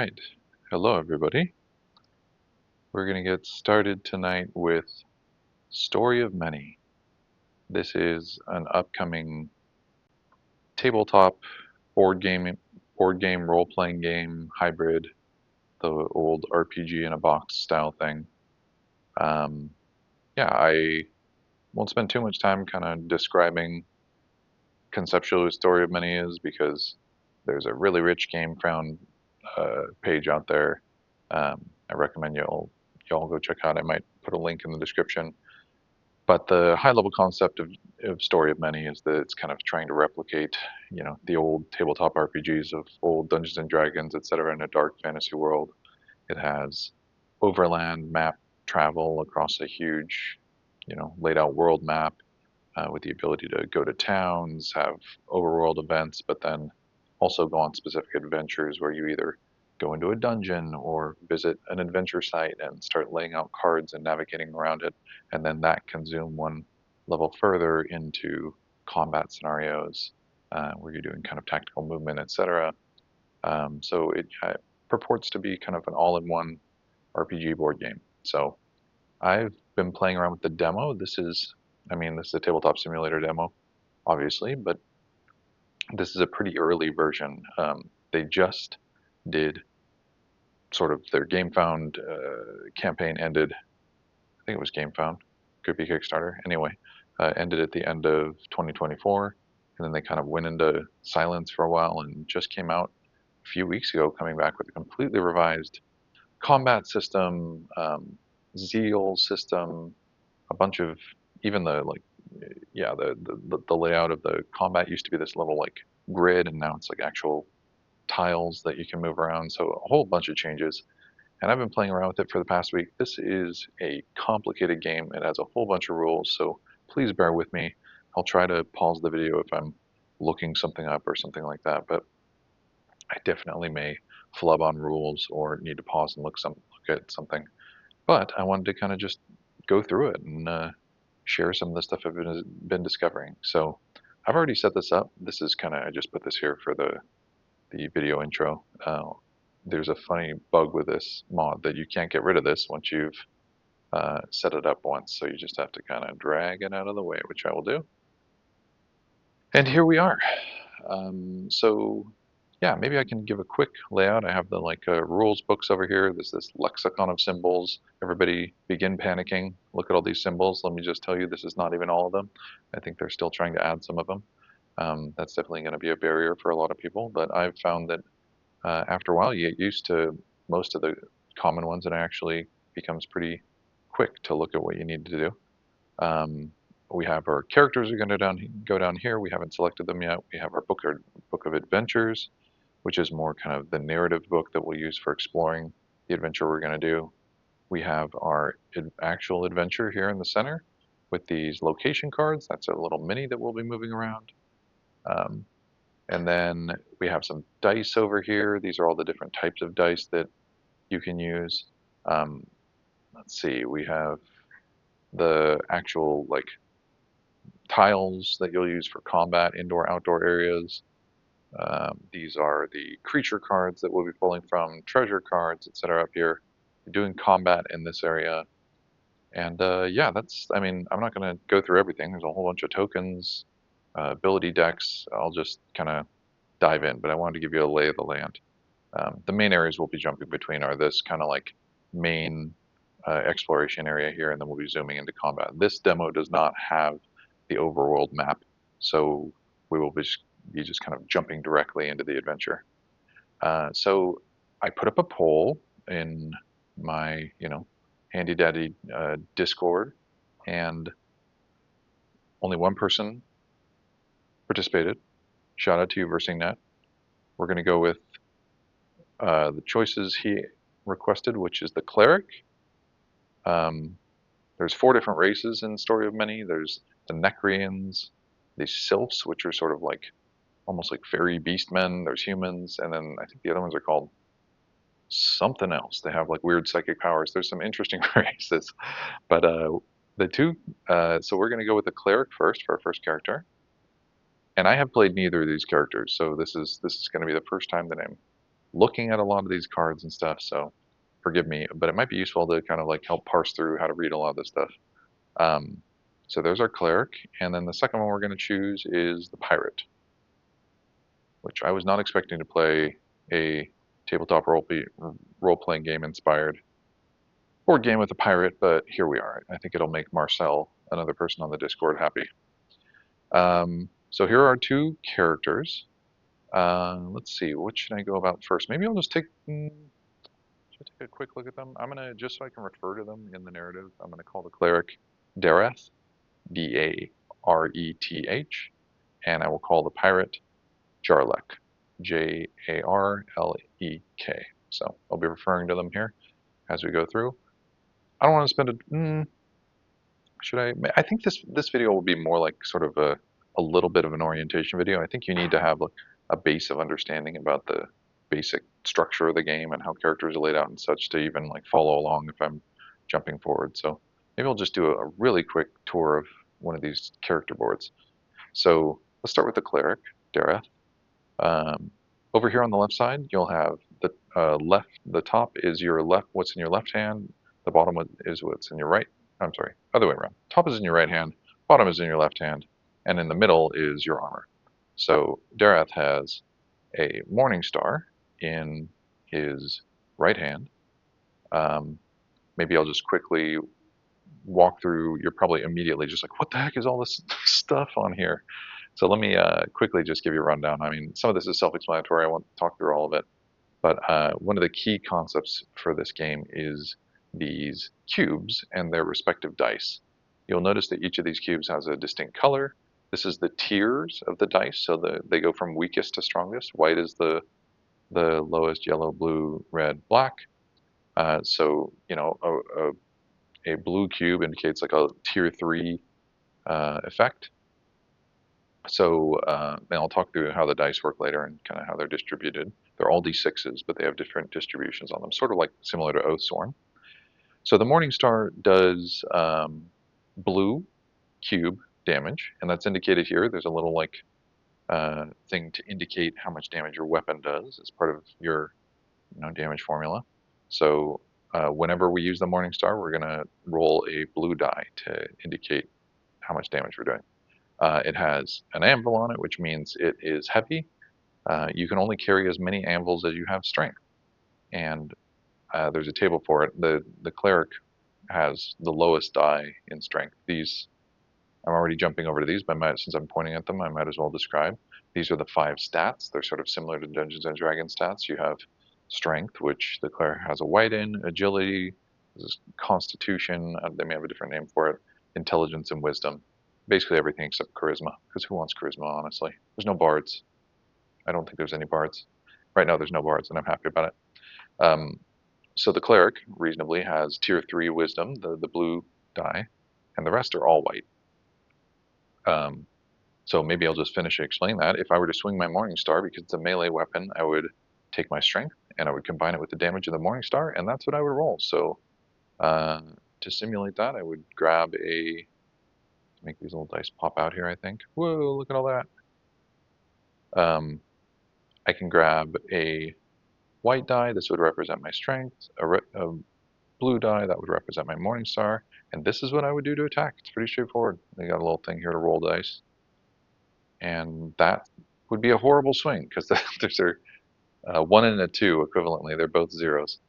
right. Hello, everybody. We're going to get started tonight with Story of Many. This is an upcoming tabletop board game role-playing game hybrid, the old RPG in a box style thing. Um, yeah, I won't spend too much time kind of describing conceptually what Story of Many is because there's a really rich game found page out there. I recommend y'all go check out. I might put a link in the description. But the high level concept of Story of Many is that it's kind of trying to replicate, the old tabletop RPGs of old Dungeons and Dragons, etc., in a dark fantasy world. It has overland map travel across a huge, laid out world map with the ability to go to towns, have overworld events, but then also go on specific adventures where you either go into a dungeon or visit an adventure site and start laying out cards and navigating around it. And then that can zoom one level further into combat scenarios where you're doing kind of tactical movement, etc. So it purports to be kind of an all-in-one RPG board game. So I've been playing around with the demo. This is a tabletop simulator demo, obviously, but this is a pretty early version. They just did sort of their GameFound campaign ended. I think it was GameFound, could be Kickstarter. Anyway, ended at the end of 2024, and then they kind of went into silence for a while and just came out a few weeks ago, coming back with a completely revised combat system, zeal system, a bunch of even the like yeah the layout of the combat used to be this little like grid, and now it's like actual tiles that you can move around, so a whole bunch of changes. And I've been playing around with it for the past week. This is a complicated game. It has a whole bunch of rules, so please bear with me. I'll try to pause the video if I'm looking something up or something like that, but I definitely may flub on rules or need to pause and look at something. But I wanted to kind of just go through it and share some of the stuff I've been discovering. So I've already set this up. This is kind of, I just put this here for the video intro. There's a funny bug with this mod that you can't get rid of this once you've set it up once. So you just have to kind of drag it out of the way, which I will do. And here we are. So yeah, maybe I can give a quick layout. I have the rules books over here. There's this lexicon of symbols. Everybody begin panicking. Look at all these symbols. Let me just tell you, this is not even all of them. I think they're still trying to add some of them. That's definitely going to be a barrier for a lot of people, but I've found that after a while you get used to most of the common ones, and it actually becomes pretty quick to look at what you need to do. We have our characters are going to go down here. We haven't selected them yet. We have our book of adventures, which is more kind of the narrative book that we'll use for exploring the adventure we're going to do. We have our actual adventure here in the center with these location cards. That's a little mini that we'll be moving around. Um, and then we have some dice over here. These are all the different types of dice that you can use. Let's see, we have the actual tiles that you'll use for combat, indoor, outdoor areas. These are the creature cards that we'll be pulling from, treasure cards, etc. up here. We're doing combat in this area. And yeah, I'm not going to go through everything. There's a whole bunch of tokens, ability decks. I'll just kind of dive in, but I wanted to give you a lay of the land. The main areas we'll be jumping between are this kind of like main exploration area here, and then we'll be zooming into combat. This demo does not have the overworld map, so we will be just kind of jumping directly into the adventure. So I put up a poll in my, handy dandy Discord, and only one person participated. Shout out to you, VersingNet. We're going to go with the choices he requested, which is the cleric. There's 4 different races in Story of Many. There's the Necrians, the Sylphs, which are sort of like almost like fairy beastmen. There's humans, and then I think the other ones are called something else. They have like weird psychic powers. There's some interesting races, but the two. So we're gonna go with the cleric first for our first character, and I have played neither of these characters, so this is going to be the first time that I'm looking at a lot of these cards and stuff, so forgive me, but it might be useful to kind of like help parse through how to read a lot of this stuff. Um, so there's our cleric, and then the second one we're going to choose is the pirate, which I was not expecting to play a tabletop role-playing game inspired board game with a pirate, but here we are. I think it'll make Marcel, another person on the Discord, happy. So here are our two characters. Let's see, what should I go about first? Maybe I'll just take, should I take a quick look at them? I'm gonna, just so I can refer to them in the narrative, I'm gonna call the cleric Dareth, Dareth, and I will call the pirate Jarlek, Jarlek. So I'll be referring to them here as we go through. I don't want to spend should I? I think this video will be more like sort of a little bit of an orientation video. I think you need to have like a base of understanding about the basic structure of the game and how characters are laid out and such to even like follow along if I'm jumping forward. So maybe I'll just do a really quick tour of one of these character boards. So let's start with the cleric, Dareth. Um, Over here on the left side, you'll have the the top is your left, what's in your left hand, the bottom is what's in your right. I'm sorry, other way around. Top is in your right hand, bottom is in your left hand, and in the middle is your armor. So Dareth has a Morning Star in his right hand. Um, Maybe I'll just quickly walk through. You're probably immediately just like, what the heck is all this stuff on here? So let me quickly just give you a rundown. I mean, some of this is self-explanatory. I won't talk through all of it. But one of the key concepts for this game is these cubes and their respective dice. You'll notice that each of these cubes has a distinct color. This is the tiers of the dice, so they go from weakest to strongest. White is the lowest, yellow, blue, red, black. So you know, a blue cube indicates like a tier 3 effect. So, and I'll talk through how the dice work later and kind of how they're distributed. They're all d6s, but they have different distributions on them, sort of like similar to Oathsworn. So the Morning Star does blue cube damage, and that's indicated here. There's a little like thing to indicate how much damage your weapon does as part of your damage formula. So whenever we use the Morning Star, we're going to roll a blue die to indicate how much damage we're doing. It has an anvil on it, which means it is heavy. You can only carry as many anvils as you have strength, and there's a table for it. The cleric has the lowest die in strength. These, I'm already jumping over to these, but since I'm pointing at them, I might as well describe. These are the 5 stats. They're sort of similar to Dungeons and Dragons stats. You have strength, which the cleric has a white in, agility, constitution, they may have a different name for it, intelligence, and wisdom. Basically everything except charisma, because who wants charisma, honestly? There's no bards. I don't think there's any bards. Right now there's no bards, and I'm happy about it. So the cleric, reasonably, has tier 3 wisdom, the blue die, and the rest are all white. So maybe I'll just finish explaining that. If I were to swing my Morning Star, because it's a melee weapon, I would take my strength, and I would combine it with the damage of the Morning Star, and that's what I would roll. So to simulate that, I would grab make these little dice pop out here, I think. Whoa, look at all that. I can grab a white die, this would represent my strength, a blue die, that would represent my Morning Star, and this is what I would do to attack. It's pretty straightforward. They got a little thing here to roll dice. And that would be a horrible swing, because there's a 1 and a 2 equivalently. They're both zeros.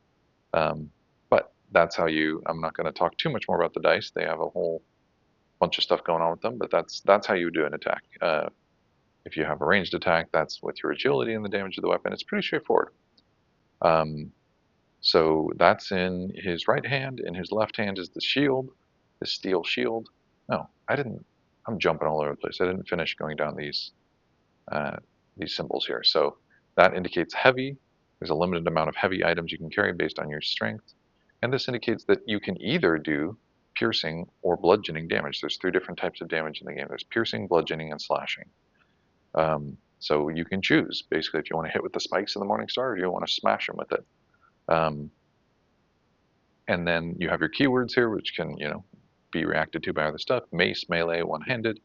But that's how I'm not going to talk too much more about the dice. They have a whole bunch of stuff going on with them, but that's how you do an attack. If you have a ranged attack, that's with your agility and the damage of the weapon. It's pretty straightforward. So that's in his right hand. In his left hand is the shield, the steel shield. No, I'm jumping all over the place. I didn't finish going down these symbols here. So that indicates heavy. There's a limited amount of heavy items you can carry based on your strength. And this indicates that you can either do piercing or bludgeoning damage. There's 3 different types of damage in the game. There's piercing, bludgeoning, and slashing. So you can choose, basically, if you want to hit with the spikes of the Morning Star or you want to smash them with it. And then you have your keywords here, which can, be reacted to by other stuff. Mace, melee, one-handed.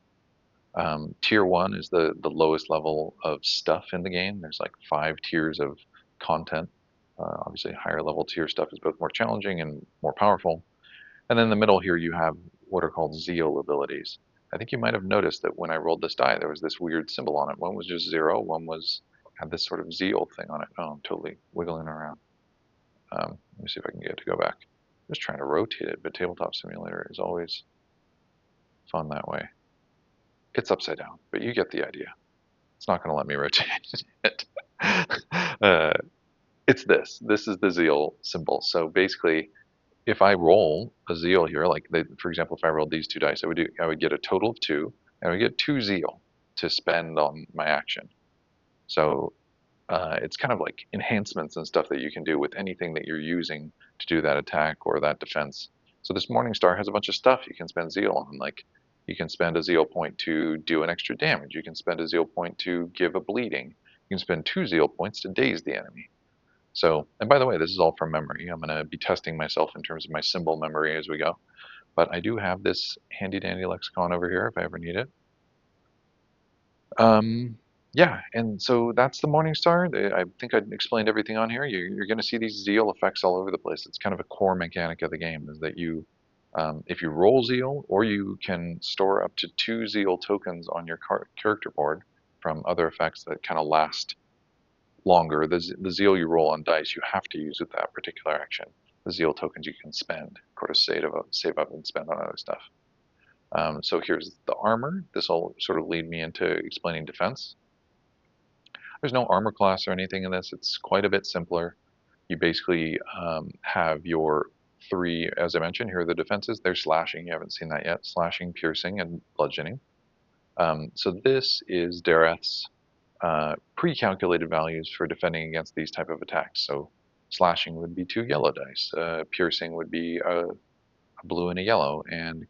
Tier 1 is the lowest level of stuff in the game. There's like 5 tiers of content. Obviously, higher level tier stuff is both more challenging and more powerful. And then in the middle here, you have what are called zeal abilities. I think you might have noticed that when I rolled this die, there was this weird symbol on it. One was just 0, one was had this sort of zeal thing on it. Oh, I'm totally wiggling around. Let me see if I can get it to go back. I'm just trying to rotate it, but Tabletop Simulator is always fun that way. It's upside down, but you get the idea. It's not going to let me rotate it. uh, it's this. This is the zeal symbol. So basically, if I roll a zeal here, like for example, if I rolled these two dice, I would get a total of 2, and I would get 2 zeal to spend on my action. So it's kind of like enhancements and stuff that you can do with anything that you're using to do that attack or that defense. So this Morning Star has a bunch of stuff you can spend zeal on. Like you can spend a zeal point to do an extra damage. You can spend a zeal point to give a bleeding. You can spend 2 zeal points to daze the enemy. So, and by the way, this is all from memory. I'm going to be testing myself in terms of my symbol memory as we go. But I do have this handy dandy lexicon over here if I ever need it. Um, yeah, and so that's the Morning Star. I think I explained everything on here. You're going to see these zeal effects all over the place. It's kind of a core mechanic of the game is that if you roll zeal, or you can store up to 2 zeal tokens on your character board from other effects that kind of last longer. The zeal you roll on dice, you have to use with that particular action. The zeal tokens you can spend, of course, save up and spend on other stuff. So here's the armor. This will sort of lead me into explaining defense. There's no armor class or anything in this. It's quite a bit simpler. You basically have your 3, as I mentioned, here are the defenses. They're slashing. You haven't seen that yet. Slashing, piercing, and bludgeoning. So this is Dareth's pre-calculated values for defending against these type of attacks. So slashing would be 2 yellow dice. Piercing would be a blue and a yellow, and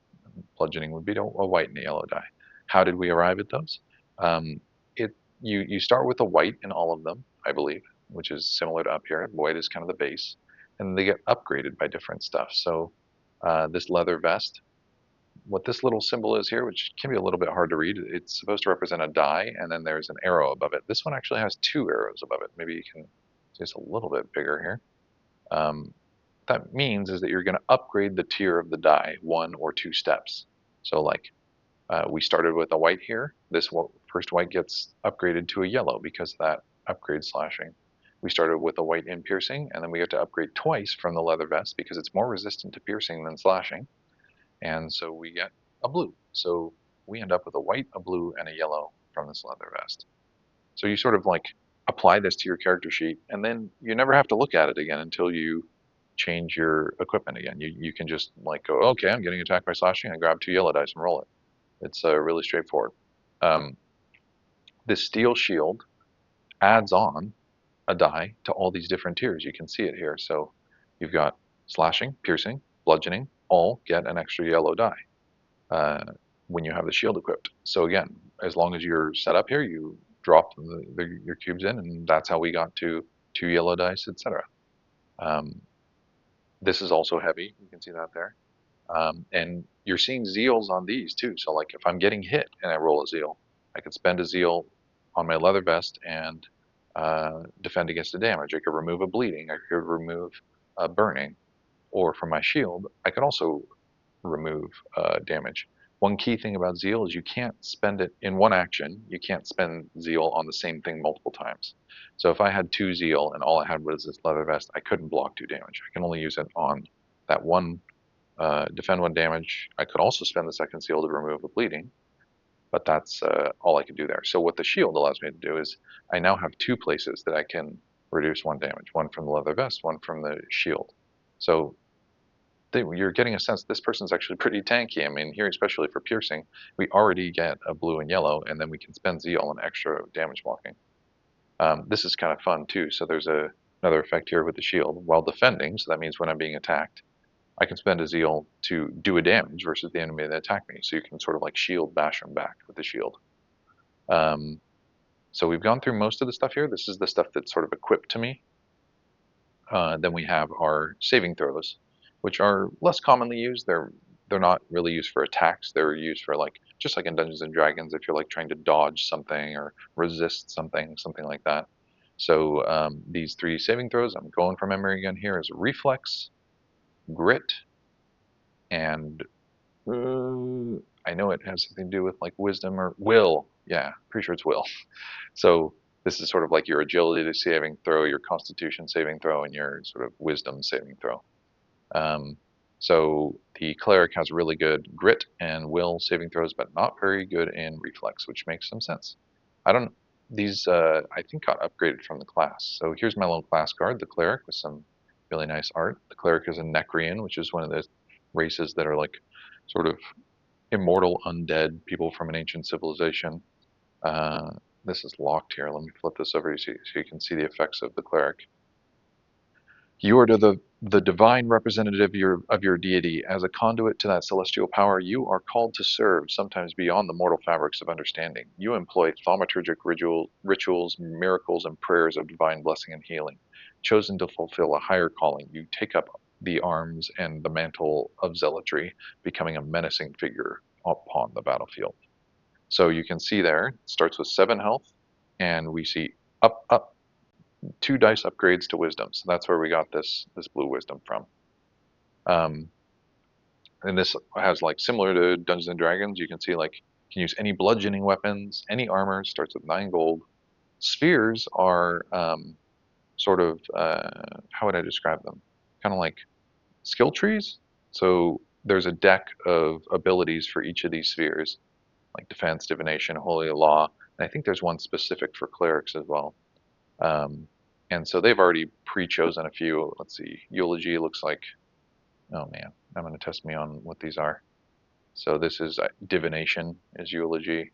bludgeoning would be a white and a yellow die. How did we arrive at those? Um, you start with a white in all of them, I believe, which is similar to up here. White is kind of the base, and they get upgraded by different stuff. So this leather vest, what this little symbol is here, which can be a little bit hard to read, it's supposed to represent a die, and then there's an arrow above it. This one actually has 2 arrows above it. Maybe you can see it's a little bit bigger here. That means is that you're going to upgrade the tier of the die 1 or 2 steps. So like we started with a white here. This first white gets upgraded to a yellow because of that upgrade slashing. We started with a white in piercing, and then we get to upgrade twice from the leather vest because it's more resistant to piercing than slashing. And so we get a blue. So we end up with a white, a blue, and a yellow from this leather vest. So you sort of like apply this to your character sheet, and then you never have to look at it again until you change your equipment again. You can just like go, okay, I'm getting attacked by slashing. I grab 2 yellow dice and roll it. It's really straightforward. Um, this steel shield adds on a die to all these different tiers. You can see it here. So you've got slashing, piercing, bludgeoning, all get an extra yellow die uh, when you have the shield equipped. So again, as long as you're set up here, you drop your cubes in, and that's how we got to 2 yellow dice, etc. Um, this is also heavy. You can see that there. And you're seeing zeals on these too. So like if I'm getting hit and I roll a zeal, I could spend a zeal on my leather vest and defend against the damage. I could remove a bleeding. I could remove a burning. Or from my shield, I could also remove damage. One key thing about zeal is you can't spend it in one action. You can't spend zeal on the same thing multiple times. So if I had 2 zeal and all I had was this leather vest, I couldn't block 2 damage. I can only use it on that one defend 1 damage. I could also spend the second seal to remove the bleeding, but that's all I can do there. So what the shield allows me to do is I now have 2 places that I can reduce 1 damage, one from the leather vest, one from the shield. So you're getting a sense this person's actually pretty tanky. I mean, here, especially for piercing, we already get a blue and yellow, and then we can spend zeal and extra damage blocking. This is kind of fun too. So there's another effect here with the shield while defending. So that means when I'm being attacked, I can spend a zeal to do a damage versus the enemy that attacked me. So you can sort of like shield bash them back with the shield. So we've gone through most of the stuff here. This is the stuff that's sort of equipped to me. Then we have our saving throws, which are less commonly used. They're not really used for attacks. They're used for like just like in Dungeons and Dragons, if you're like trying to dodge something or resist something, something like that. So these 3 saving throws, I'm going from memory again here, is reflex, grit, and I know it has something to do with like wisdom or will. Yeah, pretty sure it's will. So this is sort of like your agility saving throw, your constitution saving throw, and your sort of wisdom saving throw. Um, so the cleric has really good grit and will saving throws, but not very good in reflex, which makes some sense. I don't. These I think got upgraded from the class. So here's my little class card, the cleric, with some really nice art. The cleric is a Necrian, which is one of the races that are like sort of immortal undead people from an ancient civilization. Uh, this is locked here. Let me flip this over so you can see the effects of the cleric. You are the divine representative of your deity. As a conduit to that celestial power, you are called to serve, sometimes beyond the mortal fabrics of understanding. You employ thaumaturgic rituals, miracles, and prayers of divine blessing and healing. Chosen to fulfill a higher calling, you take up the arms and the mantle of zealotry, becoming a menacing figure upon the battlefield. So you can see there, it starts with 7 health, and we see up, up, 2 dice upgrades to wisdom. So that's where we got this blue wisdom from. Um, and this has like similar to Dungeons and Dragons. You can see like you can use any bludgeoning weapons, any armor. Starts with 9 gold. Spheres are sort of how would I describe them? Kind of like skill trees. So there's a deck of abilities for each of these spheres, like defense, divination, holy law, and I think there's one specific for clerics as well. Um, and so they've already pre-chosen a few. Let's see, eulogy looks like, oh man, I'm going to test me on what these are. So this is divination is eulogy.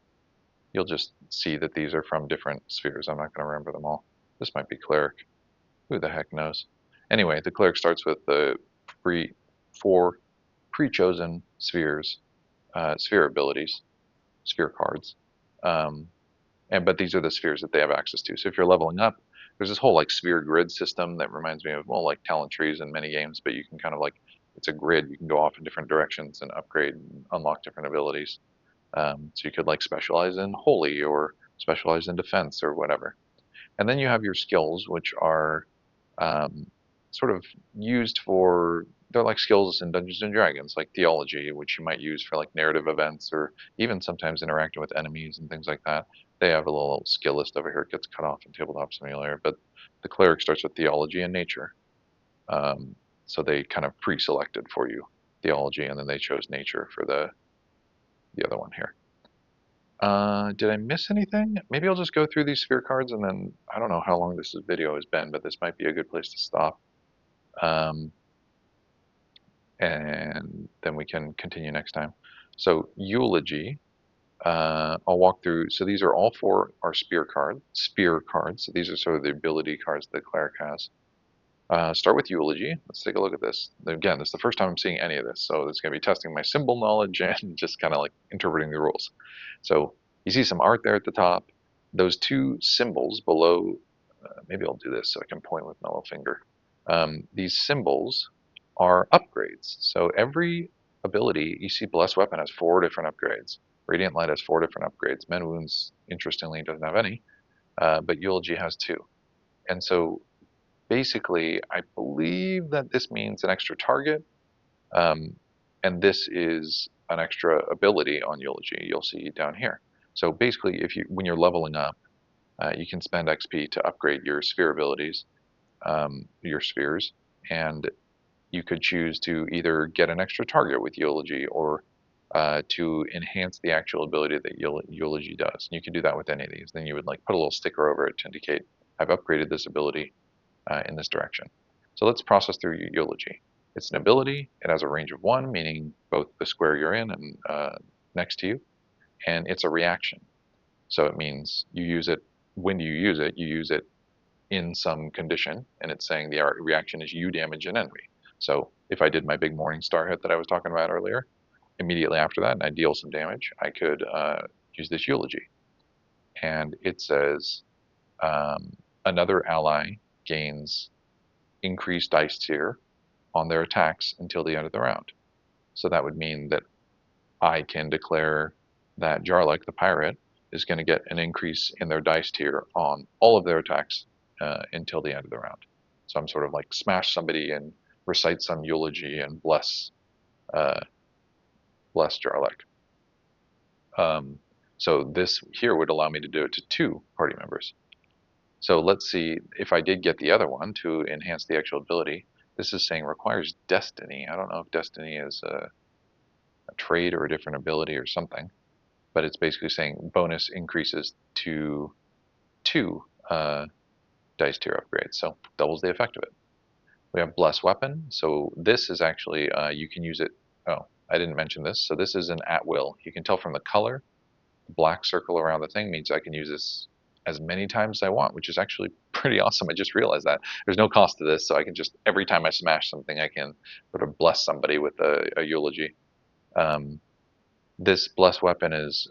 You'll just see that these are from different spheres. I'm not going to remember them all. This might be cleric. Who the heck knows? Anyway, the cleric starts with the free 4 pre-chosen spheres, sphere abilities, sphere cards. Um, but these are the spheres that they have access to. So if you're leveling up, there's this whole like sphere grid system that reminds me of, well, like talent trees in many games, but you can kind of like, it's a grid. You can go off in different directions and upgrade and unlock different abilities. So you could like specialize in holy or specialize in defense or whatever. And then you have your skills, which are um, sort of used for, they're like skills in Dungeons and Dragons, like theology, which you might use for like narrative events or even sometimes interacting with enemies and things like that. They have a little skill list over here. It gets cut off in Tabletop Simulator, but the cleric starts with theology and nature. Um, so they kind of pre-selected for you theology, and then they chose nature for the other one here. Did I miss anything? Maybe I'll just go through these sphere cards and then I don't know how long this video has been, but this might be a good place to stop. Um, and then we can continue next time. So eulogy, I'll walk through. So these are all 4 are spear cards. So these are sort of the ability cards that cleric has. Start with eulogy. Let's take a look at this. Again, this is the first time I'm seeing any of this, so it's going to be testing my symbol knowledge and just kind of like interpreting the rules. So you see some art there at the top. Those 2 symbols below, maybe I'll do this so I can point with my little finger. These symbols are upgrades. So every ability, you see Blessed Weapon has 4 different upgrades. Radiant Light has 4 different upgrades. Mend Wounds, interestingly, doesn't have any, but Eulogy has 2. And so basically, I believe that this means an extra target, um, and this is an extra ability on Eulogy. You'll see down here. So basically, when you're leveling up, you can spend XP to upgrade your sphere abilities, your spheres, and you could choose to either get an extra target with Eulogy or to enhance the actual ability that Eulogy does. And you can do that with any of these. Then you would like put a little sticker over it to indicate I've upgraded this ability in this direction. So let's process through eulogy. It's an ability. It has a range of 1, meaning both the square you're in and next to you, and it's a reaction. So it means you use it. When you use it, you use it in some condition, and it's saying the reaction is you damage an enemy. So if I did my big morning star hit that I was talking about earlier, immediately after that, and I deal some damage, I could use this eulogy. And it says another ally gains increased dice tier on their attacks until the end of the round. So that would mean that I can declare that Jarlek, the pirate, is going to get an increase in their dice tier on all of their attacks until the end of the round. So I'm sort of like smash somebody and recite some eulogy and uh, bless Jarlek. Um, so this here would allow me to do it to 2 party members. So let's see if I did get the other one to enhance the actual ability. This is saying requires destiny. I don't know if destiny is a trait or a different ability or something, but it's basically saying bonus increases to 2 dice tier upgrades, so doubles the effect of it. We have bless weapon, so this is actually you can use it. Oh, I didn't mention this. So this is an at will. You can tell from the color. The black circle around the thing means I can use this as many times as I want, which is actually pretty awesome. I just realized that there's no cost to this, so I can just every time I smash something, I can sort of bless somebody with a eulogy. Um, this bless weapon is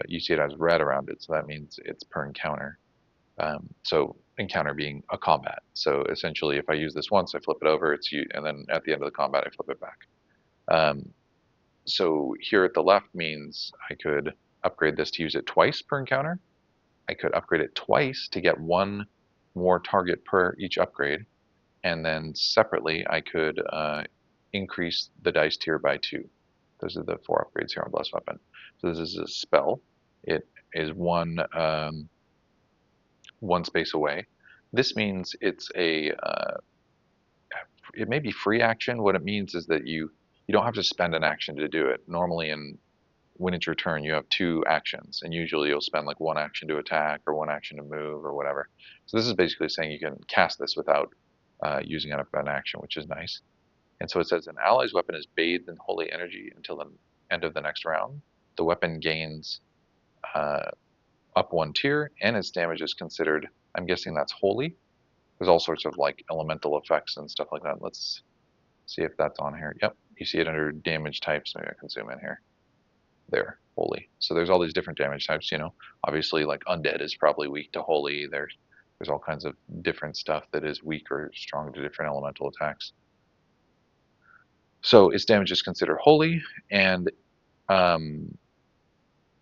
you see it has red around it, so that means it's per encounter. So encounter being a combat. So essentially, if I use this once, I flip it over, and then at the end of the combat, I flip it back. Um, so here at the left means I could upgrade this to use it twice per encounter. I could upgrade it twice to get 1 more target per each upgrade, and then separately I could increase the dice tier by 2. Those are the 4 upgrades here on Blessed Weapon. So this is a spell. It is one space away. This means it may be free action. What it means is that you don't have to spend an action to do it. Normally, when it's your turn, you have 2 actions, and usually you'll spend like 1 action to attack or 1 action to move or whatever. So this is basically saying you can cast this without using up an action, which is nice. And so it says an ally's weapon is bathed in holy energy until the end of the next round. The weapon gains uh, up 1 tier, and its damage is considered. I'm guessing that's holy. There's all sorts of like elemental effects and stuff like that. Let's see if that's on here. Yep, you see it under damage types. Maybe I can zoom in here. There, holy. So there's all these different damage types. Obviously like undead is probably weak to holy. There's all kinds of different stuff that is weak or strong to different elemental attacks. So its damage is considered holy, and um,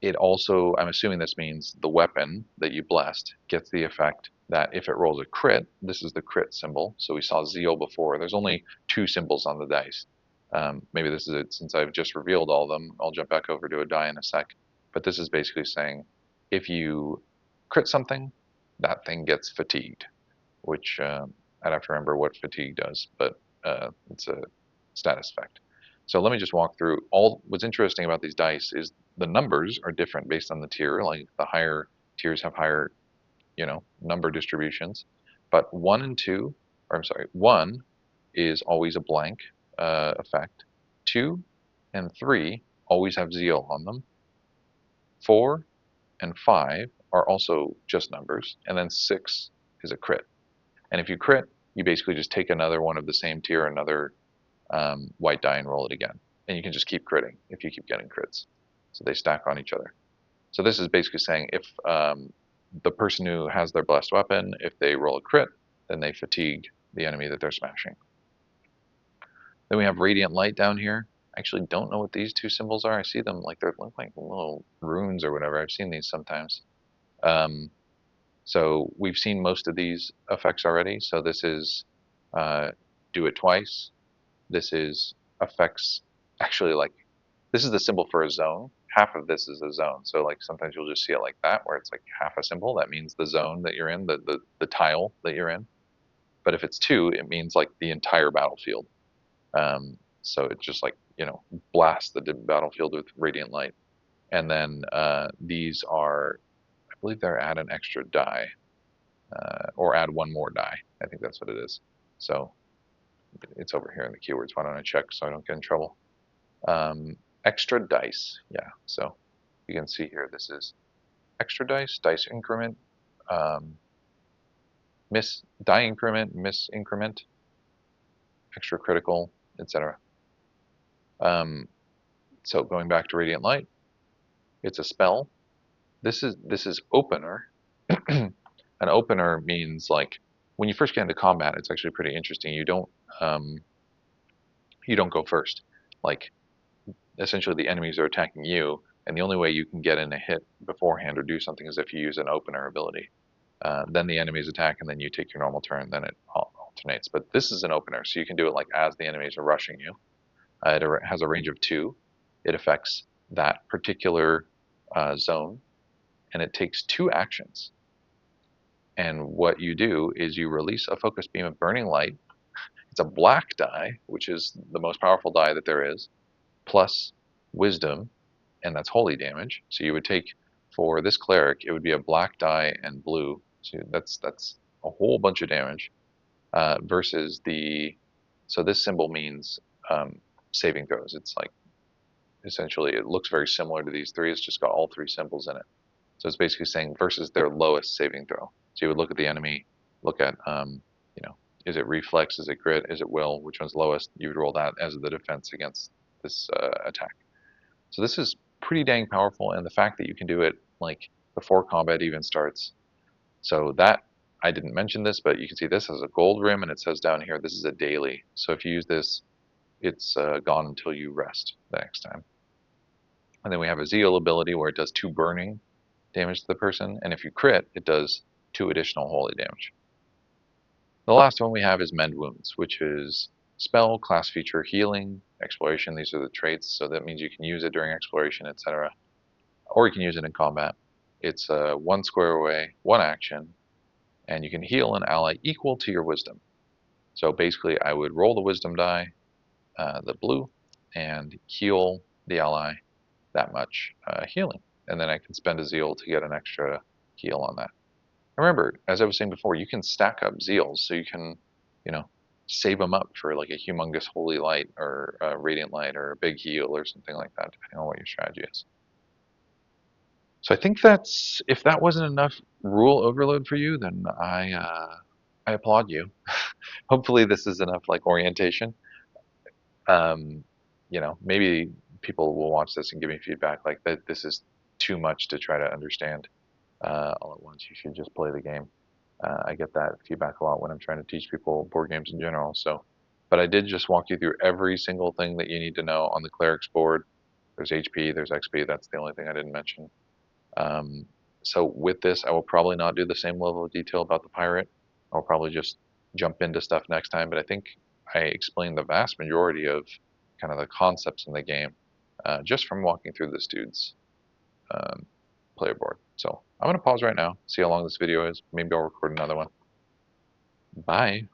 it also, I'm assuming this means the weapon that you blessed gets the effect that if it rolls a crit, this is the crit symbol. So we saw zeal before. There's only 2 symbols on the dice. Maybe this is it since I've just revealed all of them. I'll jump back over to a die in a sec. But this is basically saying if you crit something, that thing gets fatigued, which I'd have to remember what fatigue does, but it's a status effect. So let me just walk through what's interesting about these dice is the numbers are different based on the tier. Like the higher tiers have higher, number distributions, but 1 and 2, or I'm sorry, 1 is always a blank effect. 2 and 3 always have zeal on them. 4 and 5 are also just numbers, and then 6 is a crit. And if you crit, you basically just take another one of the same tier, another white die, and roll it again. And you can just keep critting if you keep getting crits. So they stack on each other. So this is basically saying if the person who has their blessed weapon, if they roll a crit, then they fatigue the enemy that they're smashing. Then we have radiant light down here. I actually don't know what these 2 symbols are. I see them like they're like little runes or whatever. I've seen these sometimes. So we've seen most of these effects already. So this is do it twice. This is effects, actually like, this is the symbol for a zone. Half of this is a zone. So like sometimes you'll just see it like that, where it's like half a symbol. That means the zone that you're in, the tile that you're in. But if it's 2, it means like the entire battlefield. So it's just like, blast the battlefield with radiant light. And then these are, I believe they're add an extra die, or add 1 more die. I think that's what it is. So it's over here in the keywords. Why don't I check so I don't get in trouble? Extra dice. Yeah. So you can see here, this is extra dice increment, miss die increment, miss increment, extra critical, etc. So going back to radiant light, it's a spell. This is opener. An opener means like when you first get into combat, it's actually pretty interesting. You don't go first. Like essentially the enemies are attacking you, and the only way you can get in a hit beforehand or do something is if you use an opener ability. then the enemies attack, and then you take your normal turn. Then it alternates. But this is an opener, so you can do it like as the enemies are rushing you. It has a range of 2. It affects that particular zone, and it takes 2 actions. And what you do is you release a focus beam of burning light. It's a black die, which is the most powerful die that there is, plus wisdom, and that's holy damage. So you would take, for this cleric, it would be a black die and blue. So that's a whole bunch of damage. Versus the, so this symbol means saving throws. It's like essentially it looks very similar to these 3. It's just got all 3 symbols in it. So it's basically saying versus their lowest saving throw. So you would look at the enemy, look at you know, is it reflex, is it grit, is it will, which one's lowest? You would roll that as the defense against this attack. So this is pretty dang powerful, and the fact that you can do it like before combat even starts. So that, I didn't mention this, but you can see this has a gold rim, and it says down here this is a daily. So if you use this, it's gone until you rest the next time. And then we have a zeal ability where it does 2 burning damage to the person, and if you crit, it does 2 additional holy damage. The last one we have is Mend Wounds, which is spell, class feature, healing, exploration. These are the traits, so that means you can use it during exploration, etc. Or you can use it in combat. It's 1 square away, 1 action, and you can heal an ally equal to your wisdom. So basically, I would roll the wisdom die, the blue, and heal the ally that much healing. And then I can spend a zeal to get an extra heal on that. Remember, as I was saying before, you can stack up zeals, so you can, you know, save them up for like a humongous holy light or a radiant light or a big heal or something like that, depending on what your strategy is. So I think that's, if that wasn't enough rule overload for you, then I applaud you. Hopefully this is enough like orientation. Um, you know, maybe people will watch this and give me feedback like that this is too much to try to understand all at once. You should just play the game. I get that feedback a lot when I'm trying to teach people board games in general. So, but I did just walk you through every single thing that you need to know on the cleric's board. There's HP, there's XP. That's the only thing I didn't mention. Um, so with this, I will probably not do the same level of detail about the pirate. I'll probably just jump into stuff next time. But I think I explained the vast majority of kind of the concepts in the game just from walking through this dude's um, player board. So I'm going to pause right now, see how long this video is. Maybe I'll record another one. Bye.